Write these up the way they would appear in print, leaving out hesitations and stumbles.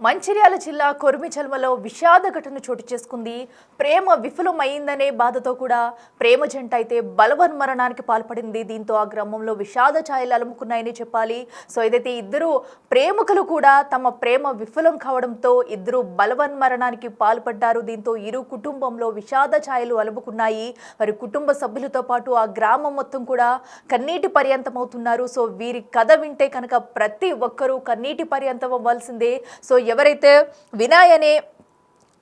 మంచిర్యాల జిల్లా కొర్మిచల్మలో విషాద ఘటన చోటు చేసుకుంది. ప్రేమ విఫలమైందనే బాధతో కూడా ప్రేమ జంట అయితే బలవన్మరణానికి పాల్పడింది. దీంతో ఆ గ్రామంలో విషాద ఛాయలు అలుముకున్నాయని చెప్పాలి. సో ఏదైతే ఇద్దరు ప్రేమికులు కూడా తమ ప్రేమ విఫలం కావడంతో ఇద్దరు బలవన్మరణానికి పాల్పడ్డారు. దీంతో ఇరు కుటుంబంలో విషాద ఛాయలు అలుముకున్నాయి. వారి కుటుంబ సభ్యులతో పాటు ఆ గ్రామం మొత్తం కూడా కన్నీటి పర్యంతం అవుతున్నారు. సో వీరి కథ వింటే కనుక ప్రతి ఒక్కరూ కన్నీటి పర్యంతం అవ్వాల్సిందే. సో ఎవరైతే వినయ్ అనే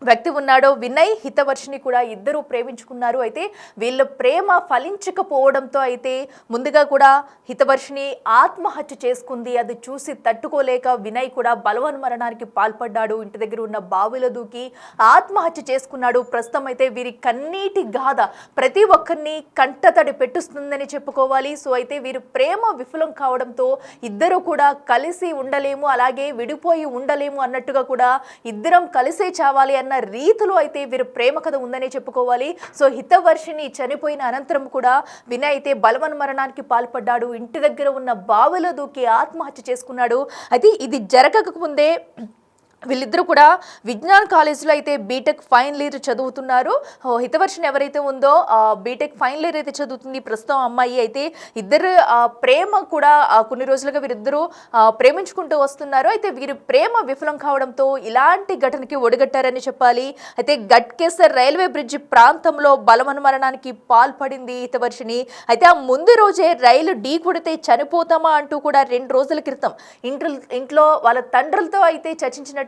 వ్యక్తి ఉన్నాడో, వినయ్ హితవర్షిని కూడా ఇద్దరు ప్రేమించుకున్నారు. అయితే వీళ్ళ ప్రేమ ఫలించకపోవడంతో అయితే ముందుగా కూడా హితవర్షిని ఆత్మహత్య చేసుకుంది. అది చూసి తట్టుకోలేక వినయ్ కూడా బలవన్మరణానికి పాల్పడ్డాడు. ఇంటి దగ్గర ఉన్న బావిలో దూకి ఆత్మహత్య చేసుకున్నాడు. ప్రస్తుతం అయితే వీరి కన్నీటి గాథ ప్రతి ఒక్కరిని కంటతడి పెట్టుస్తుందని చెప్పుకోవాలి. సో అయితే వీరి ప్రేమ విఫలం కావడంతో ఇద్దరు కూడా కలిసి ఉండలేము, అలాగే విడిపోయి ఉండలేము అన్నట్టుగా కూడా ఇద్దరం కలిసే చావాలి అన్న రీతిలో అయితే వీరి ప్రేమ కథ ఉందనే చెప్పుకోవాలి. సో హితవర్షిని చనిపోయిన అనంతరం కూడా వినయ్ అయితే బలవన్మరణానికి పాల్పడ్డాడు. ఇంటి దగ్గర ఉన్న బావిలో దూకి ఆత్మహత్య చేసుకున్నాడు. అయితే ఇది జరగక ముందే వీళ్ళిద్దరూ కూడా విజ్ఞాన్ కాలేజీలో అయితే బీటెక్ ఫైనల్ ఇయర్ చదువుతున్నారు. హితవర్షిని ఎవరైతే ఉందో బీటెక్ ఫైనల్ ఇయర్ అయితే చదువుతుంది ప్రస్తుతం అమ్మాయి. అయితే ఇద్దరు ప్రేమ కూడా కొన్ని రోజులుగా వీరిద్దరూ ప్రేమించుకుంటూ వస్తున్నారు. అయితే వీరి ప్రేమ విఫలం కావడంతో ఇలాంటి ఘటనకి ఒడిగట్టారని చెప్పాలి. అయితే గట్కేసర్ రైల్వే బ్రిడ్జి ప్రాంతంలో బలవన్మరణానికి పాల్పడింది హితవర్షిని. అయితే ఆ ముందు రోజే రైలు ఢీ కొడితే చనిపోతామా అంటూ కూడా 2 రోజుల క్రితం ఇంట్లో వాళ్ళ తండ్రులతో అయితే చర్చించినట్టు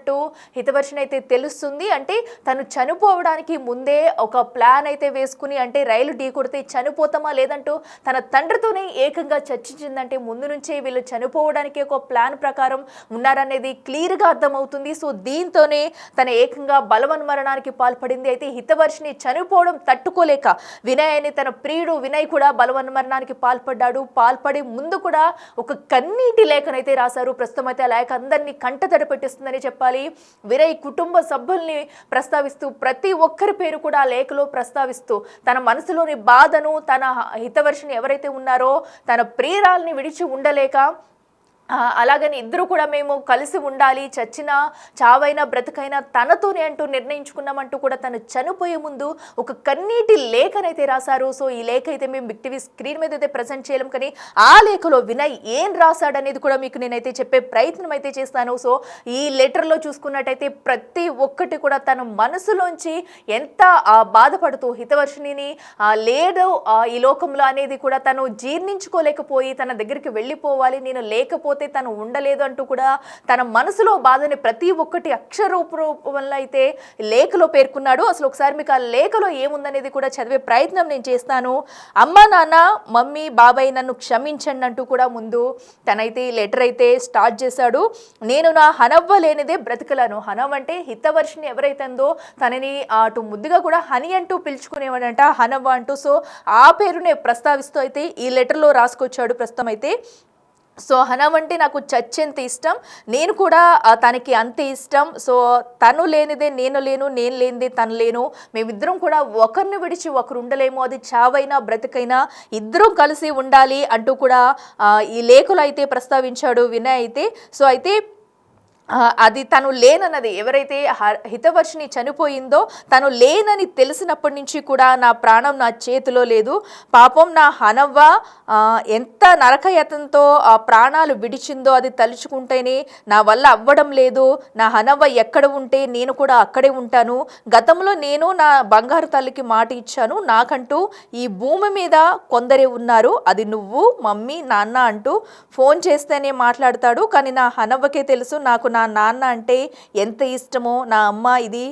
హితవర్షిని అయితే తెలుస్తుంది. అంటే తను చనిపోవడానికి ముందే ఒక ప్లాన్ అయితే వేసుకుని, అంటే రైలు ఢీ కొడితే చనిపోతామా లేదంటూ తన తండ్రితోనే ఏకంగా చర్చించిందంటే ముందు నుంచే వీళ్ళు చనిపోవడానికి ఒక ప్లాన్ ప్రకారం ఉన్నారనేది క్లియర్గా అర్థమవుతుంది. సో దీంతోనే తన ఏకంగా బలవన్మరణానికి పాల్పడింది. అయితే హితవర్షిని చనిపోవడం తట్టుకోలేక వినయ్ అని తన ప్రియుడు వినయ్ కూడా బలవన్మరణానికి పాల్పడ్డాడు. పాల్పడి ముందు కూడా ఒక కన్నీటి లేఖనైతే రాశారు. ప్రస్తుతం అయితే ఆ లేఖ అందరినీ కంటతడి పెట్టిస్తుందని చెప్పాలి. వినయ్ కుటుంబ సభ్యుల్ని ప్రస్తావిస్తూ ప్రతి ఒక్కరి పేరు కూడా ఆ లేఖలో ప్రస్తావిస్తూ తన మనసులోని బాధను, తన హితవర్షిని ఎవరైతే ఉన్నారో తన ప్రియురాల్ని విడిచి ఉండలేక అలాగని ఇద్దరు కూడా మేము కలిసి ఉండాలి, చచ్చినా చావైనా బ్రతకైనా తనతోనే అంటూ నిర్ణయించుకున్నామంటూ కూడా తను చనిపోయే ముందు ఒక కన్నీటి లేఖనైతే రాశారు. సో ఈ లేఖ అయితే మేము బిగ్ టీవీ స్క్రీన్ మీద అయితే ప్రజెంట్ చేయలేం, కానీ ఆ లేఖలో వినయ్ ఏం రాశాడనేది కూడా మీకు నేనైతే చెప్పే ప్రయత్నం అయితే చేస్తాను. సో ఈ లెటర్లో చూసుకున్నట్టయితే ప్రతి ఒక్కటి కూడా తన మనసులోంచి ఎంత బాధపడుతూ హితవర్షిని లేదు ఈ లోకంలో అనేది కూడా తను జీర్ణించుకోలేకపోయి తన దగ్గరికి వెళ్ళిపోవాలి, నేను లేకపోతే తను ఉండలేదు అంటూ కూడా తన మనసులో బాధని ప్రతి ఒక్కటి అక్షరూపంలో అయితే లేఖలో పేర్కొన్నాడు. అసలు ఒకసారి మీకు ఆ లేఖలో ఏముందనేది కూడా చదివే ప్రయత్నం నేను చేస్తాను. అమ్మ నాన్న మమ్మీ బాబాయ్ నన్ను క్షమించండి అంటూ కూడా ముందు తనైతే లెటర్ అయితే స్టార్ట్ చేశాడు. నేను నా హనవ్వ లేనిదే బ్రతకలను. హనవ్ అంటే హితవర్షిని ఎవరైతే ఉందో తనని అటు ముద్దుగా కూడా హని అంటూ పిలుచుకునేవాడంట, హనవ్వ అంటూ. సో ఆ పేరునే ప్రస్తావిస్తూ అయితే ఈ లెటర్లో రాసుకొచ్చాడు ప్రస్తుతం అయితే. సో హనవ్ అంటే నాకు చచ్చేంత ఇష్టం, నేను కూడా తనకి అంతే ఇష్టం. సో తను లేనిదే నేను లేను, నేను లేనిదే తను లేను, మేమిద్దరం కూడా ఒకరిని విడిచి ఒకరు ఉండలేము, అది చావైనా బ్రతికైనా ఇద్దరం కలిసి ఉండాలి అంటూ కూడా ఈ లేఖలో అయితే ప్రస్తావించాడు వినయ్ అయితే. సో అయితే అది తను లేనన్నది ఎవరైతే హితవర్షిని చనిపోయిందో తను లేనని తెలిసినప్పటి నుంచి కూడా నా ప్రాణం నా చేతిలో లేదు, పాపం నా హనవ్వ ఎంత నరకయతంతో ఆ ప్రాణాలు విడిచిందో అది తలుచుకుంటేనే నా వల్ల అవ్వడం లేదు. నా హనవ్వ ఎక్కడ ఉంటే నేను కూడా అక్కడే ఉంటాను. గతంలో నేను నా బంగారు తల్లికి మాట ఇచ్చాను, నాకంటూ ఈ భూమి మీద కొందరే ఉన్నారు, అది నువ్వు మమ్మీ నాన్న అంటూ ఫోన్ చేస్తేనే మాట్లాడతాడు. కానీ నా హనవ్వకే తెలుసు నాకు నా నాన్న అంటే ఎంత ఇష్టమో, నా అమ్మ ఇది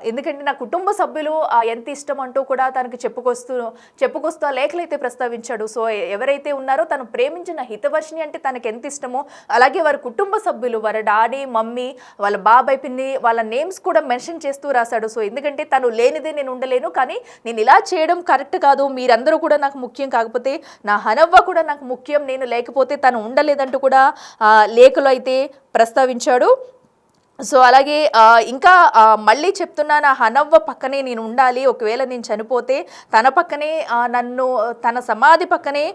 ఎందుకంటే నా కుటుంబ సభ్యులు ఎంత ఇష్టం అంటూ కూడా తనకు చెప్పుకొస్తూ ఆ లేఖలు అయితే ప్రస్తావించాడు. సో ఎవరైతే ఉన్నారో తను ప్రేమించిన హితవర్షిని అంటే తనకు ఎంత ఇష్టమో అలాగే వారి కుటుంబ సభ్యులు, వారి డాడీ మమ్మీ వాళ్ళ బాబాయ్ పిన్ని వాళ్ళ నేమ్స్ కూడా మెన్షన్ చేస్తూ రాశాడు. సో ఎందుకంటే తను లేనిదే నేను ఉండలేను, కానీ నేను ఇలా చేయడం కరెక్ట్ కాదు, మీరందరూ కూడా నాకు ముఖ్యం, కాకపోతే నా హనవ్వ కూడా నాకు ముఖ్యం, నేను లేకపోతే తను ఉండలేదంటూ కూడా లేఖలో అయితే ప్రస్తావించాడు. సో అలాగే ఇంకా మళ్ళీ చెప్తున్నాను, ఆ హనవ్వ పక్కనే నేను ఉండాలి. ఒకవేళ నేను చనిపోతే తన పక్కనే నన్ను, తన సమాధి పక్కనే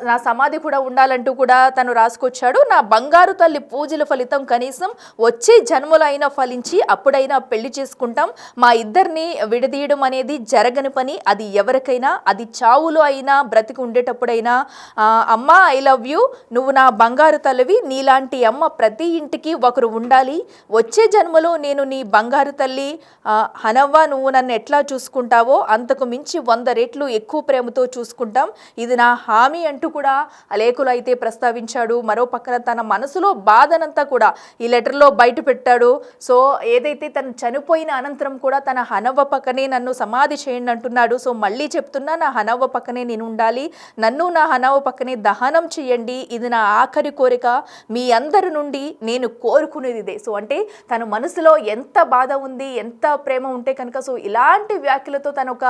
నా సమాధి కూడా ఉండాలంటూ కూడా తను రాసుకొచ్చాడు. నా బంగారు తల్లి పూజల ఫలితం కనీసం వచ్చే జన్మలో అయినా ఫలించి అప్పుడైనా పెళ్లి చేసుకుంటాం. మా ఇద్దరిని విడదీయడం అనేది జరగని పని. అది ఎవరికైనా, అది చావులో అయినా బ్రతికి ఉండేటప్పుడైనా. అమ్మ ఐ లవ్ యూ, నువ్వు నా బంగారు తల్లివి. నీలాంటి అమ్మ ప్రతి ఇంటికి ఒకరు ఉండాలి. వచ్చే జన్మలో నేను నీ బంగారు తల్లి హనవ్వ, నువ్వు నన్ను ఎట్లా చూసుకుంటావో అంతకు మించి 100 రెట్లు ఎక్కువ ప్రేమతో చూసుకుంటాం. ఇది నా హామీ అంటూ కూడా లేఖలు అయితే ప్రస్తావించాడు. మరో పక్కన తన మనసులో బాధనంతా కూడా ఈ లెటర్లో బయట పెట్టాడు. సో ఏదైతే తను చనిపోయిన అనంతరం కూడా తన హనవ్వ పక్కనే నన్ను సమాధి చేయండి అంటున్నాడు. సో మళ్ళీ చెప్తున్నా, నా హనవ్వ పక్కనే నేను ఉండాలి. నన్ను నా హనవ్వ పక్కనే దహనం చేయండి. ఇది నా ఆఖరి కోరిక. మీ అందరి నుండి నేను కోరుకునేది ఇదే. సో అంటే తన మనసులో ఎంత బాధ ఉంది, ఎంత ప్రేమ ఉంటే కనుక సో ఇలాంటి వ్యాఖ్యలతో తను ఒక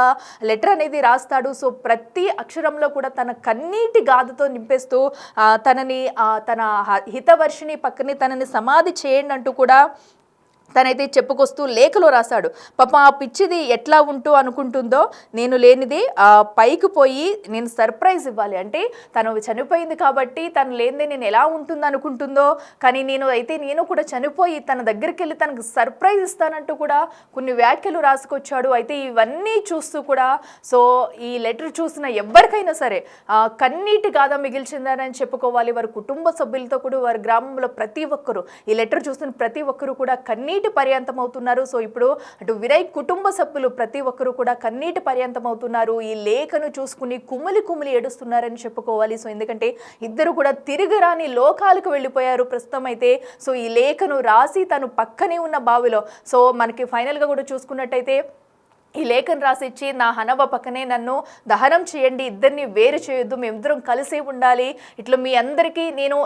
లెటర్ అనేది రాస్తాడు. సో ప్రతి అక్షరంలో కూడా తన కన్నీటి గాథతో నింపేస్తూ తనని తన హితవర్షిని పక్కనే తనని సమాధి చేయండి అంటూ కూడా తనైతే చెప్పుకొస్తూ లేఖలో రాశాడు. పాప ఆ పిచ్చిది ఎట్లా ఉంటూ అనుకుంటుందో, నేను లేనిది పైకి పోయి నేను సర్ప్రైజ్ ఇవ్వాలి. అంటే తను చనిపోయింది కాబట్టి తను లేనిదే నేను ఎలా ఉంటుంది అనుకుంటుందో, కానీ నేను కూడా చనిపోయి తన దగ్గరికి వెళ్ళి తనకు సర్ప్రైజ్ ఇస్తానంటూ కూడా కొన్ని వ్యాఖ్యలు రాసుకొచ్చాడు. అయితే ఇవన్నీ చూస్తూ కూడా సో ఈ లెటర్ చూసిన ఎవరికైనా సరే కన్నీటి గాథ మిగిల్చిందని చెప్పుకోవాలి. వారి కుటుంబ సభ్యులతో కూడా, వారి గ్రామంలో ప్రతి ఒక్కరు, ఈ లెటర్ చూసిన ప్రతి ఒక్కరు కూడా కన్నీటి పర్యంతం అవుతున్నారు. సో ఇప్పుడు అటు వినయ్ కుటుంబ సభ్యులు ప్రతి ఒక్కరు కూడా కన్నీటి పర్యంతం అవుతున్నారు. ఈ లేఖను చూసుకుని కుమిలి ఏడుస్తున్నారని చెప్పుకోవాలి. సో ఎందుకంటే ఇద్దరు కూడా తిరిగి రాని లోకాలకు వెళ్ళిపోయారు ప్రస్తుతం అయితే. సో ఈ లేఖను రాసి తను పక్కనే ఉన్న బావిలో, సో మనకి ఫైనల్గా కూడా చూసుకున్నట్టయితే ఈ లేఖను రాసిచ్చి, నా హనవ్వ పక్కనే నన్ను దహనం చేయండి, ఇద్దరిని వేరు చేయొద్దు, మేమిద్దరం కలిసి ఉండాలి. ఇట్లా మీ అందరికీ నేను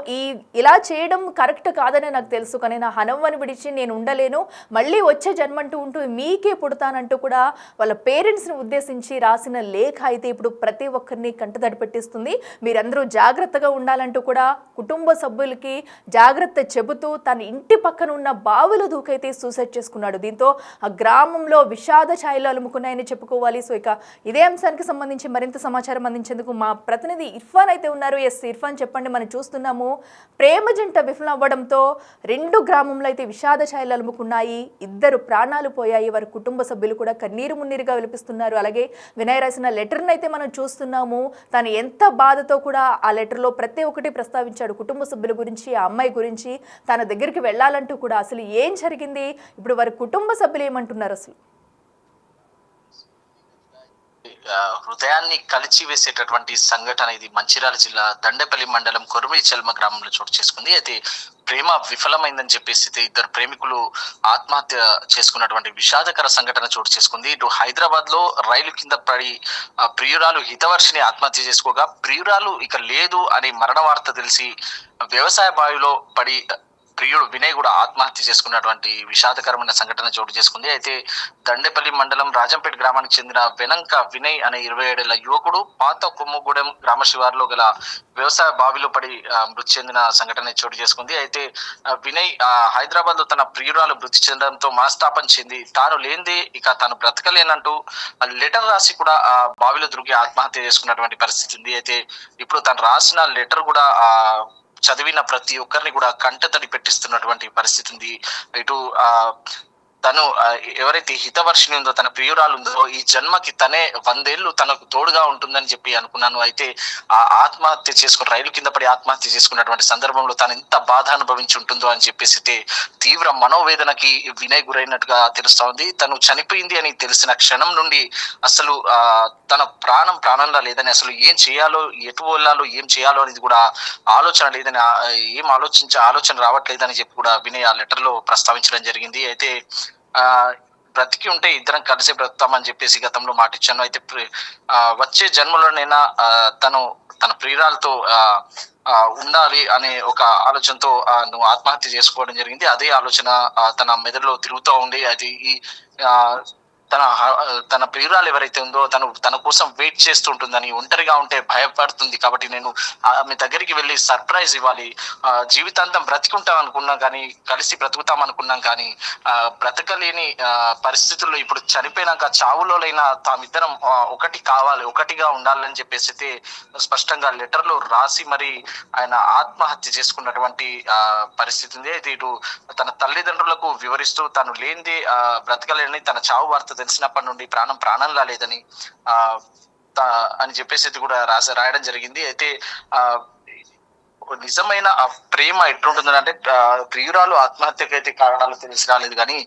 ఇలా చేయడం కరెక్ట్ కాదని నాకు తెలుసు, కానీ నా హనవ్వని విడిచి నేను ఉండలేను, మళ్ళీ వచ్చే జన్మంటూ ఉంటూ మీకే పుడతానంటూ కూడా వాళ్ళ పేరెంట్స్ని ఉద్దేశించి రాసిన లేఖ అయితే ఇప్పుడు ప్రతి ఒక్కరిని కంటతడి పెట్టిస్తుంది. మీరందరూ జాగ్రత్తగా ఉండాలంటూ కూడా కుటుంబ సభ్యులకి జాగ్రత్త చెబుతూ తన ఇంటి పక్కన ఉన్న బావిలో దూకైతే సూసైడ్ చేసుకున్నాడు. దీంతో ఆ గ్రామంలో విషాద ఛాయలు అలుముకున్నాయని చెప్పుకోవాలి. సో ఇక ఇదే అంశానికి సంబంధించి మరింత సమాచారం అందించేందుకు మా ప్రతినిధి ఇర్ఫాన్ అయితే ఉన్నారు. ఎస్ ఇర్ఫాన్, చెప్పండి. మనం చూస్తున్నాము ప్రేమ జంట విఫలం అవ్వడంతో 2 గ్రామంలో అయితే విషాద ఛాయలు అలుముకున్నాయి. 2 ప్రాణాలు పోయాయి. వారి కుటుంబ సభ్యులు కూడా కన్నీరు మున్నీరుగా విలిపిస్తున్నారు. అలాగే వినయ్ రాసిన లెటర్ని అయితే మనం చూస్తున్నాము. తను ఎంత బాధతో కూడా ఆ లెటర్లో ప్రతి ఒక్కటి ప్రస్తావించాడు. కుటుంబ సభ్యుల గురించి, ఆ అమ్మాయి గురించి, తన దగ్గరికి వెళ్ళాలంటూ కూడా. అసలు ఏం జరిగింది, ఇప్పుడు వారి కుటుంబ సభ్యులు ఏమంటున్నారు అసలు? హృదయాన్ని కలిచి వేసేటటువంటి సంఘటన ఇది మంచిర్యాల జిల్లా దండేపల్లి మండలం కొరుమిచెల్మ గ్రామంలో చోటు చేసుకుంది. అయితే ప్రేమ విఫలమైందని చెప్పేసి ఇద్దరు ప్రేమికులు ఆత్మహత్య చేసుకున్నటువంటి విషాదకర సంఘటన చోటు చేసుకుంది. ఇటు హైదరాబాద్ లో రైలు కింద పడి ప్రియురాలు హితవర్షిని ఆత్మహత్య చేసుకోగా, ప్రియురాలు ఇక లేదు అని మరణ వార్త తెలిసి వ్యవసాయ బావిలో పడి ప్రియుడు వినయ్ కూడా ఆత్మహత్య చేసుకున్నటువంటి విషాదకరమైన సంఘటన చోటు చేసుకుంది. అయితే దండేపల్లి మండలం రాజంపేట గ్రామానికి చెందిన వెనంక వినయ్ అనే 27 ఏళ్ల యువకుడు పాత కొమ్ముగూడెం గ్రామ శివారులో గల వ్యవసాయ బావిలో పడి మృతి చెందిన సంఘటన చోటు చేసుకుంది. అయితే వినయ్ హైదరాబాద్ లో తన ప్రియురాలు మృతి చెందడంతో మనస్తాపం చెంది తాను లేనిదే ఇక తాను బ్రతకలేనంటూ లెటర్ రాసి కూడా ఆ బావిలో దూకి ఆత్మహత్య చేసుకున్నటువంటి పరిస్థితి ఉంది. అయితే ఇప్పుడు తను రాసిన లెటర్ కూడా చదివిన ప్రతి ఒక్కరిని కూడా కంటతడి పెట్టిస్తున్నటువంటి పరిస్థితి ఉంది. ఇటు తను ఎవరైతే హితవర్షిని ఉందో, తన ప్రియురాలు ఉందో, ఈ జన్మకి తనే 100 ఏళ్ళు తనకు తోడుగా ఉంటుందని చెప్పి అనుకున్నాను. అయితే ఆ ఆత్మహత్య చేసుకుని రైలు కింద పడి ఆత్మహత్య చేసుకున్నటువంటి సందర్భంలో తను ఎంత బాధ అనుభవించి ఉంటుందో అని చెప్పేసి తీవ్ర మనోవేదనకి వినయ్ గురైనట్టుగా తెలుస్తా ఉంది. తను చనిపోయింది అని తెలిసిన క్షణం నుండి అసలు తన ప్రాణంలో లేదని, అసలు ఏం చేయాలో, ఎటు వెళ్ళాలో, ఏం చేయాలో అనేది కూడా ఆలోచన లేదని, ఆలోచన రావట్లేదని చెప్పి కూడా వినయ్ ఆ లెటర్ లో ప్రస్తావించడం జరిగింది. అయితే బ్రతికి ఉంటే ఇద్దరం కలిసి బ్రతుకుతామని చెప్పేసి గతంలో మాటిచ్చాను. అయితే వచ్చే జన్మలోనైనా తన ప్రియురాలతో ఉండాలి అనే ఒక ఆలోచనతో నువ్వు ఆత్మహత్య చేసుకోవడం జరిగింది. అదే ఆలోచన తన మెదడులో తిరుగుతూ ఉండి, అది తన ప్రియురాలు ఎవరైతే ఉందో తన కోసం వెయిట్ చేస్తూ ఉంటుందని, ఒంటరిగా ఉంటే భయపడుతుంది కాబట్టి నేను ఆమె దగ్గరికి వెళ్ళి సర్ప్రైజ్ ఇవ్వాలి, జీవితాంతం బ్రతికుంటాం అనుకున్నాం కానీ, కలిసి బ్రతుకుతాం అనుకున్నాం కానీ బ్రతకలేని పరిస్థితుల్లో ఇప్పుడు చనిపోయినాక చావులోనైనా తామిద్దరం ఒకటి కావాలి, ఒకటిగా ఉండాలని చెప్పేసి అయితే స్పష్టంగా లెటర్ లో రాసి మరి ఆయన ఆత్మహత్య చేసుకున్నటువంటి పరిస్థితి ఉంది. అయితే ఇటు తన తల్లిదండ్రులకు వివరిస్తూ తను లేనిదే బ్రతకలేని, తన చావు వార్త తెలిసినప్పటి నుండి ప్రాణంలా లేదని అని చెప్పేసి కూడా రాయడం జరిగింది. అయితే నిజమైన ఆ ప్రేమ ఎట్లుంటుందని అంటే, ప్రియురాలు ఆత్మహత్యకి అయితే కారణాలు తెలిసి రాలేదు కానీ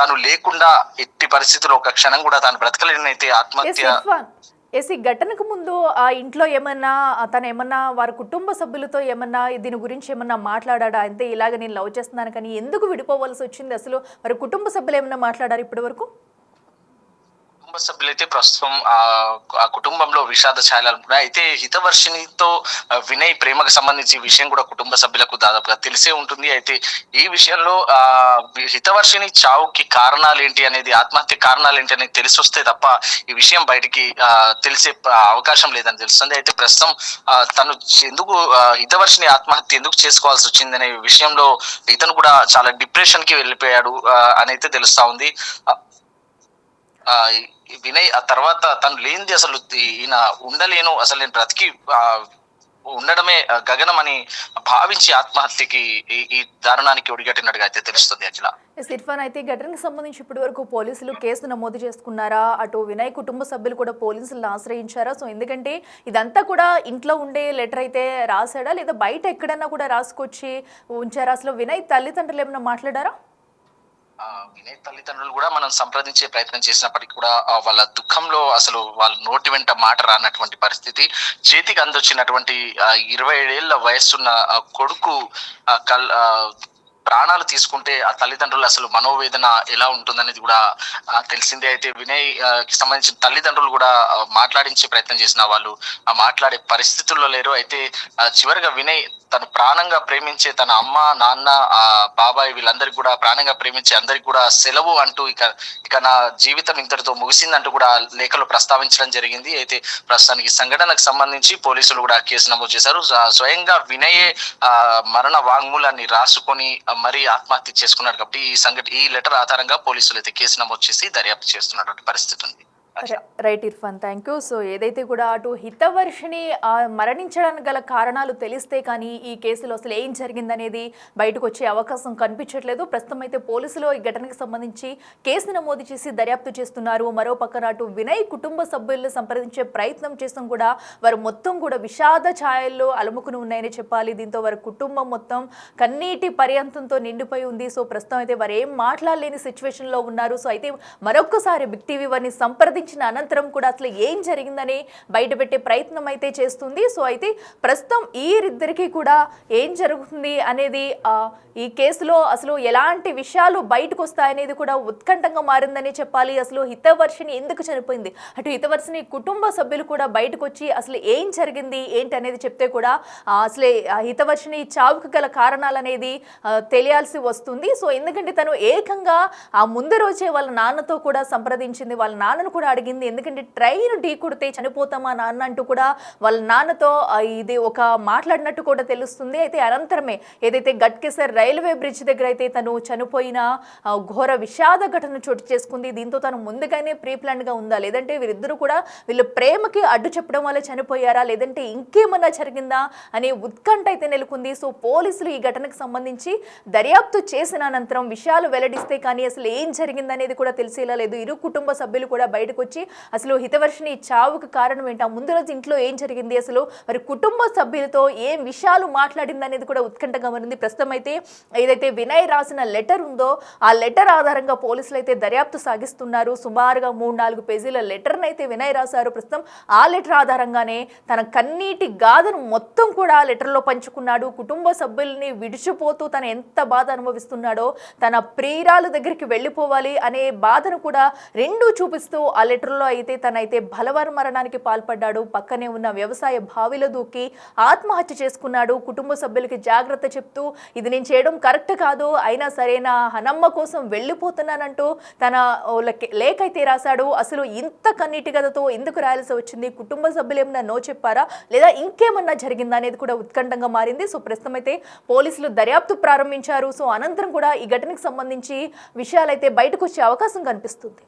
తను లేకుండా ఎట్టి పరిస్థితుల్లో ఒక క్షణం కూడా తాను బ్రతకలేని అయితే ఆత్మహత్య. ఈ ఘటనకు ముందు ఆ ఇంట్లో ఏమన్నా తను ఏమన్నా వారి కుటుంబ సభ్యులతో ఏమన్నా దీని గురించి ఏమన్నా మాట్లాడా? అంతే ఇలాగ నేను లవ్ చేస్తున్నాను కానీ ఎందుకు విడిపోవాల్సి వచ్చింది, అసలు వారి కుటుంబ సభ్యులు ఏమన్నా మాట్లాడారు ఇప్పటి వరకు? కుటుంబ సభ్యులైతే ప్రస్తుతం ఆ కుటుంబంలో విషాద ఛాయలు ఉన్నాయి. అయితే హితవర్షినితో వినయ్ ప్రేమకు సంబంధించి విషయం కూడా కుటుంబ సభ్యులకు దాదాపుగా తెలిసే ఉంటుంది. అయితే ఈ విషయంలో హితవర్షిని చావుకి కారణాలు ఏంటి అనేది, ఆత్మహత్య కారణాలు ఏంటి అనేది తెలిసి వస్తే తప్ప ఈ విషయం బయటికి తెలిసే అవకాశం లేదని తెలుస్తుంది. అయితే ప్రస్తుతం తను ఎందుకు హితవర్షిని ఆత్మహత్య ఎందుకు చేసుకోవాల్సి వచ్చింది అనే విషయంలో ఇతను కూడా చాలా డిప్రెషన్ కి వెళ్ళిపోయాడు అని అయితే తెలుస్తా ఉంది. వినయ్ ఆ తర్వాత తను లేనిది అసలు ఈయన ఉండలేను, అసలు నేను బ్రతికి ఉండడమే గగనం అని భావించి ఆత్మహత్యకి ఈ దారుణానికి ఒడిగట్టినట్టుగా అయితే తెలుస్తుంది. అట్లా ఇర్ఫాన్, అయితే ఘటనకు సంబంధించి ఇప్పటి వరకు పోలీసులు కేసు నమోదు చేసుకున్నారా? అటు వినయ్ కుటుంబ సభ్యులు కూడా పోలీసులను ఆశ్రయించారా? సో ఎందుకంటే ఇదంతా కూడా ఇంట్లో ఉండే లెటర్ అయితే రాశాడా లేదా బయట ఎక్కడన్నా కూడా రాసుకొచ్చి ఉంచారా? అసలు వినయ్ తల్లిదండ్రులు ఏమైనా మాట్లాడారా? వినయ్ తల్లిదండ్రులు కూడా మనం సంప్రదించే ప్రయత్నం చేసినప్పటికీ కూడా వాళ్ళ దుఃఖంలో అసలు వాళ్ళ నోటి వెంట మాట రానటువంటి పరిస్థితి. చేతికి అందొచ్చినటువంటి 27 ఏళ్ల వయస్సున్న కొడుకు ప్రాణాలు తీసుకుంటే ఆ తల్లిదండ్రులు అసలు మనోవేదన ఎలా ఉంటుందనేది కూడా తెలిసిందే. అయితే వినయ్ కి సంబంధించిన తల్లిదండ్రులు కూడా మాట్లాడించే ప్రయత్నం చేసిన వాళ్ళు మాట్లాడే పరిస్థితుల్లో లేరు. అయితే చివరిగా వినయ్ తను ప్రాణంగా ప్రేమించే తన అమ్మ, నాన్న, బాబాయ్ వీళ్ళందరికీ కూడా ప్రాణంగా ప్రేమించే అందరికి కూడా సెలవు అంటూ ఇక నా జీవితం ఇంతటితో ముగిసిందంటూ కూడా లేఖలో ప్రస్తావించడం జరిగింది. అయితే ప్రస్తుతానికి సంఘటనకు సంబంధించి పోలీసులు కూడా కేసు నమోదు చేశారు. స్వయంగా వినయే మరణ వాంగ్మూలాన్ని రాసుకొని మరీ ఆత్మహత్య చేసుకున్నారు కాబట్టి ఈ లెటర్ ఆధారంగా పోలీసులు అయితే కేసు నమోదు చేసి దర్యాప్తు చేస్తున్నటువంటి పరిస్థితి ఉంది. Right Irfan, thank you. So ఏదైతే కూడా అటు హితవర్షిని మరణించడానికి గల కారణాలు తెలిస్తే కానీ ఈ కేసులో అసలు ఏం జరిగిందనేది బయటకు వచ్చే అవకాశం కనిపించట్లేదు. ప్రస్తుతం అయితే పోలీసులు ఈ ఘటనకు సంబంధించి కేసు నమోదు చేసి దర్యాప్తు చేస్తున్నారు. మరో పక్కన అటు వినయ్ కుటుంబ సభ్యులను సంప్రదించే ప్రయత్నం చేస్తాం కూడా వారు మొత్తం కూడా విషాద ఛాయల్లో అలుముకుని ఉన్నాయని చెప్పాలి. దీంతో వారి కుటుంబం మొత్తం కన్నీటి పర్యంతంతో నిండిపోయి ఉంది. సో ప్రస్తుతం అయితే వారు ఏం మాట్లాడలేని సిచ్యువేషన్లో ఉన్నారు. సో అయితే మరొక్కసారి బిగ్ టీవీ వారిని సంప్రదించి అనంతరం కూడా అసలు ఏం జరిగిందని బయటపెట్టే ప్రయత్నం అయితే చేస్తుంది. సో అయితే ప్రస్తుతం వీరిద్దరికీ కూడా ఏం జరుగుతుంది అనేది ఈ కేసులో అసలు ఎలాంటి విషయాలు బయటకు వస్తాయనేది కూడా ఉత్కంఠంగా మారిందని చెప్పాలి. అసలు హితవర్షిని ఎందుకు చనిపోయింది, అటు హితవర్షిని కుటుంబ సభ్యులు కూడా బయటకు వచ్చి అసలు ఏం జరిగింది ఏంటి అనేది చెప్తే కూడా అసలే హితవర్షిని చావుకు గల కారణాలు అనేది తెలియాల్సి వస్తుంది. సో ఎందుకంటే తను ఏకంగా ఆ ముందు రోజే వాళ్ళ నాన్నతో కూడా సంప్రదించింది, వాళ్ళ నాన్నను కూడా అడిగింది. ఎందుకంటే ట్రైన్ ఢీ కొడితే చనిపోతామా నాన్న అంటూ కూడా వాళ్ళ నాన్నతో ఇది ఒక మాట్లాడినట్టు కూడా తెలుస్తుంది. అయితే అనంతరమే ఏదైతే గట్కేసర్ రైల్వే బ్రిడ్జ్ దగ్గర అయితే తను చనిపోయిన ఘోర విషాద ఘటన చోటు చేసుకుంది. దీంతో తను ముందుగానే ప్రీ ప్లాన్ గా ఉందా, లేదంటే వీరిద్దరూ కూడా వీళ్ళ ప్రేమకి అడ్డు చెప్పడం వల్ల చనిపోయారా, లేదంటే ఇంకేమన్నా జరిగిందా అనే ఉత్కంఠ అయితే నెలకొంది. సో పోలీసులు ఈ ఘటనకు సంబంధించి దర్యాప్తు చేసిన అనంతరం విషయాలు వెల్లడిస్తే కానీ అసలు ఏం జరిగిందనేది కూడా తెలిసేలా లేదు. ఇరు కుటుంబ సభ్యులు కూడా బయటకు వచ్చి అసలు హితవర్షిని చావుకు కారణం ఏంటి, ఆ ముందు రోజు ఇంట్లో ఏం జరిగింది, అసలు మరి కుటుంబ సభ్యులతో ఏం విషయాలు మాట్లాడింది అనేది కూడా ఉత్కంఠగా మారింది. ప్రస్తుతం అయితే ఏదైతే వినయ్ రాసిన లెటర్ ఉందో ఆ లెటర్ ఆధారంగా పోలీసులు అయితే దర్యాప్తు సాగిస్తున్నారు. సుమారుగా 3-4 పేజీల లెటర్ని అయితే వినయ్ రాశారు. ప్రస్తుతం ఆ లెటర్ ఆధారంగానే తన కన్నీటి గాథను మొత్తం కూడా ఆ లెటర్లో పంచుకున్నాడు. కుటుంబ సభ్యుల్ని విడిచిపోతూ తను ఎంత బాధ అనుభవిస్తున్నాడో, తన ప్రియురాలు దగ్గరికి వెళ్ళిపోవాలి అనే బాధను కూడా రెండూ చూపిస్తూ ఆ లెటర్లో అయితే తనైతే బలవన్మరణానికి పాల్పడ్డాడు, పక్కనే ఉన్న వ్యవసాయ బావిలో దూకి ఆత్మహత్య చేసుకున్నాడు, కుటుంబ సభ్యులకి జాగ్రత్త చెప్తూ ఇది నేను చేయడం కరెక్ట్ కాదు, అయినా సరే నా హనమ్మ కోసం వెళ్ళిపోతున్నానంటూ తన లేఖ అయితే రాశాడు. అసలు ఇంత కన్నీటి గదతో ఎందుకు రాయాల్సి వచ్చింది, కుటుంబ సభ్యులు ఏమన్నా నో చెప్పారా లేదా ఇంకేమన్నా జరిగిందా అనేది కూడా ఉత్కంఠంగా మారింది. సో ప్రస్తుతం అయితే పోలీసులు దర్యాప్తు ప్రారంభించారు. సో అనంతరం కూడా ఈ ఘటనకు సంబంధించి విషయాలైతే బయటకు వచ్చే అవకాశం కనిపిస్తుంది.